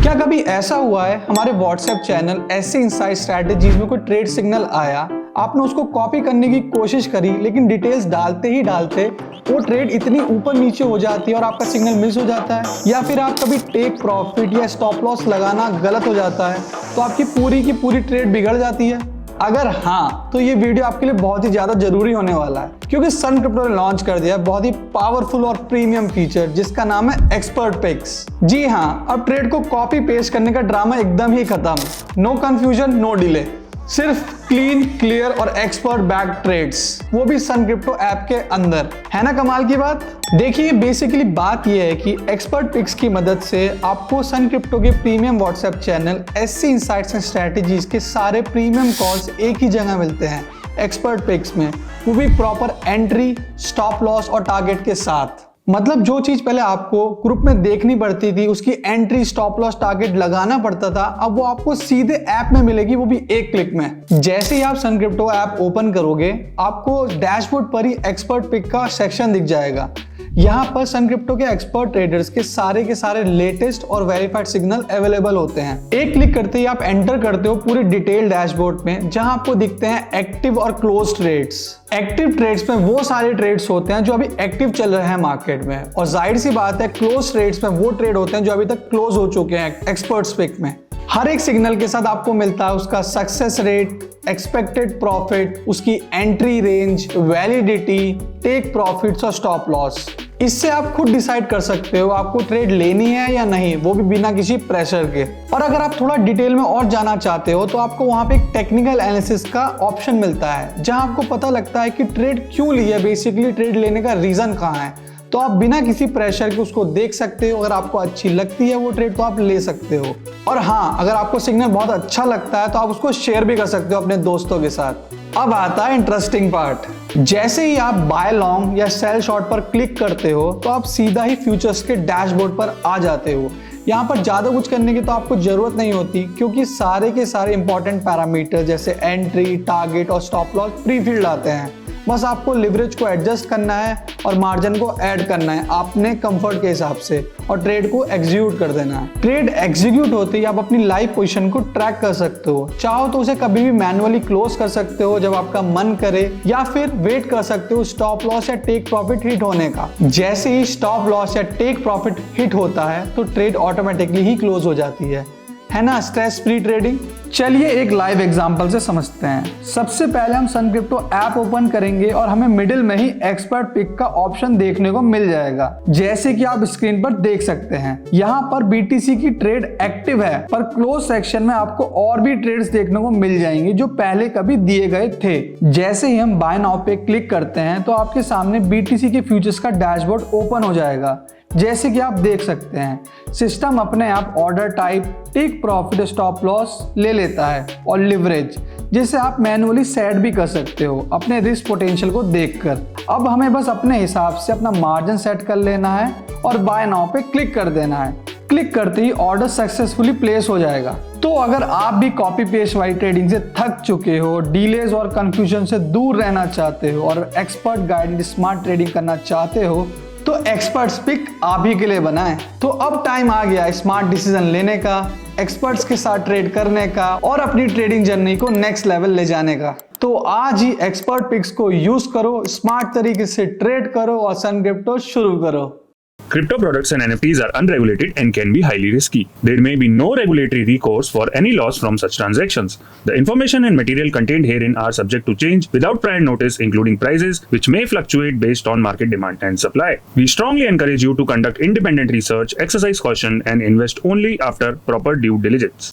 क्या कभी ऐसा हुआ है हमारे व्हाट्सएप चैनल ऐसे इनसाइड स्ट्रैटेजीज में कोई ट्रेड सिग्नल आया, आपने उसको कॉपी करने की कोशिश करी, लेकिन डिटेल्स डालते ही डालते वो ट्रेड इतनी ऊपर नीचे हो जाती है और आपका सिग्नल मिस हो जाता है, या फिर आप कभी टेक प्रॉफिट या स्टॉप लॉस लगाना गलत हो जाता है तो आपकी पूरी की पूरी ट्रेड बिगड़ जाती है? अगर हाँ, तो ये वीडियो आपके लिए बहुत ही ज्यादा जरूरी होने वाला है, क्योंकि सन क्रिप्टो ने लॉन्च कर दिया है बहुत ही पावरफुल और प्रीमियम फीचर जिसका नाम है एक्सपर्ट पिक्स। जी हाँ, अब ट्रेड को कॉपी पेस्ट करने का ड्रामा एकदम ही खत्म। नो कंफ्यूजन, नो डिले, सिर्फ क्लीन, क्लियर और एक्सपर्ट बैक ट्रेड्स, वो भी सन क्रिप्टो ऐप के अंदर। है ना कमाल की बात? देखिए, बेसिकली बात यह है कि एक्सपर्ट पिक्स की मदद से आपको सन क्रिप्टो के प्रीमियम व्हाट्सएप चैनल ऐसे इनसाइट्स एंड स्ट्रेटेजीज के सारे प्रीमियम कॉल्स एक ही जगह मिलते हैं एक्सपर्ट पिक्स में, वो भी प्रॉपर एंट्री, स्टॉप लॉस और टारगेट के साथ। मतलब जो चीज पहले आपको ग्रुप में देखनी पड़ती थी, उसकी एंट्री, स्टॉप लॉस, टारगेट लगाना पड़ता था, अब वो आपको सीधे ऐप में मिलेगी, वो भी एक क्लिक में। जैसे ही आप सन क्रिप्टो ऐप ओपन करोगे, आपको डैशबोर्ड पर ही एक्सपर्ट पिक का सेक्शन दिख जाएगा। यहाँ पर सन क्रिप्टो के एक्सपर्ट ट्रेडर्स के सारे लेटेस्ट और वेरीफाइड सिग्नल अवेलेबल होते हैं। एक क्लिक करते ही आप एंटर करते हो पूरे डिटेल डैशबोर्ड में, जहां आपको दिखते हैं एक्टिव और क्लोज ट्रेड्स। एक्टिव ट्रेड्स में वो सारे ट्रेड्स होते हैं जो अभी एक्टिव चल रहे हैं मार्केट में, और जाहिर सी बात है क्लोज ट्रेड्स में वो ट्रेड होते हैं जो अभी तक क्लोज हो चुके हैं एक्सपर्ट्स पिक में। हर एक सिग्नल के साथ आपको मिलता है उसका सक्सेस रेट, एक्सपेक्टेड प्रॉफिट, उसकी entry range, validity, take profits और स्टॉप लॉस। इससे आप खुद डिसाइड कर सकते हो आपको ट्रेड लेनी है या नहीं, वो भी बिना किसी प्रेशर के। और अगर आप थोड़ा डिटेल में और जाना चाहते हो तो आपको वहां पे एक टेक्निकल एनालिसिस का ऑप्शन मिलता है, जहां आपको पता लगता है कि ट्रेड क्यों ली है, बेसिकली ट्रेड लेने का रीजन कहाँ है। तो आप बिना किसी प्रेशर के उसको देख सकते हो। अगर आपको अच्छी लगती है वो ट्रेड तो आप ले सकते हो, और हाँ, अगर आपको सिग्नल बहुत अच्छा लगता है तो आप उसको शेयर भी कर सकते हो अपने दोस्तों के साथ। अब आता है इंटरेस्टिंग पार्ट। जैसे ही आप बाय लॉन्ग या सेल शॉर्ट पर क्लिक करते हो तो आप सीधा ही फ्यूचर्स के डैशबोर्ड पर आ जाते हो। यहाँ पर ज्यादा कुछ करने की तो आपको जरूरत नहीं होती, क्योंकि सारे के सारे इंपॉर्टेंट पैरामीटर जैसे एंट्री, टारगेट और स्टॉप लॉस प्री फिल्ड आते हैं। बस आपको लिवरेज को एडजस्ट करना है और मार्जिन को ऐड करना है आपने कंफर्ट के हिसाब से, और ट्रेड को एग्जीक्यूट कर देना है। ट्रेड एग्जीक्यूट होते ही आप अपनी लाइव पोजीशन को ट्रैक कर सकते हो। चाहो तो उसे कभी भी मैनुअली क्लोज कर सकते हो जब आपका मन करे, या फिर वेट कर सकते हो स्टॉप लॉस या टेक प्रॉफिट हिट होने का। जैसे ही स्टॉप लॉस या टेक प्रॉफिट हिट होता है तो ट्रेड ऑटोमेटिकली ही क्लोज हो जाती है ना? Stress free trading. चलिए एक लाइव एग्जांपल से समझते हैं। सबसे पहले हम सन क्रिप्टो ऐप ओपन करेंगे और हमें मिडिल में ही एक्सपर्ट पिक का ऑप्शन देखने को मिल जाएगा, जैसे कि आप स्क्रीन पर देख सकते हैं। यहाँ पर BTC की ट्रेड एक्टिव है, पर क्लोज सेक्शन में आपको और भी ट्रेड्स देखने को मिल जाएंगे जो पहले कभी दिए गए थे। जैसे ही हम बाय नाउ पे क्लिक करते हैं तो आपके सामने BTC के फ्यूचर्स का डैशबोर्ड ओपन हो जाएगा। जैसे कि आप देख सकते हैं, सिस्टम अपने आप order type, take profit, stop loss ले लेता है, और लिवरेज, जिसे आप मैनुअली सेट भी कर सकते हो अपने रिस्क पोटेंशियल को देखकर। अब हमें बस अपने हिसाब से अपना मार्जिन सेट कर लेना है और बाय नाउ पे क्लिक कर देना है। क्लिक करते ही ऑर्डर सक्सेसफुली प्लेस हो जाएगा। तो अगर आप भी कॉपी पेस्ट वाली ट्रेडिंग से थक चुके हो, डीलेज और कंफ्यूजन से दूर रहना चाहते हो और एक्सपर्ट गाइडेड स्मार्ट ट्रेडिंग करना चाहते हो, तो एक्सपर्ट्स पिक आप ही के लिए बना है। तो अब टाइम आ गया स्मार्ट डिसीजन लेने का, एक्सपर्ट्स के साथ ट्रेड करने का और अपनी ट्रेडिंग जर्नी को नेक्स्ट लेवल ले जाने का। तो आज ही एक्सपर्ट पिक्स को यूज करो, स्मार्ट तरीके से ट्रेड करो और सन क्रिप्टो शुरू करो। Crypto products and NFTs are unregulated and can be highly risky. There may be no regulatory recourse for any loss from such transactions. The information and material contained herein are subject to change without prior notice, including prices, which may fluctuate based on market demand and supply. We strongly encourage you to conduct independent research, exercise caution, and invest only after proper due diligence.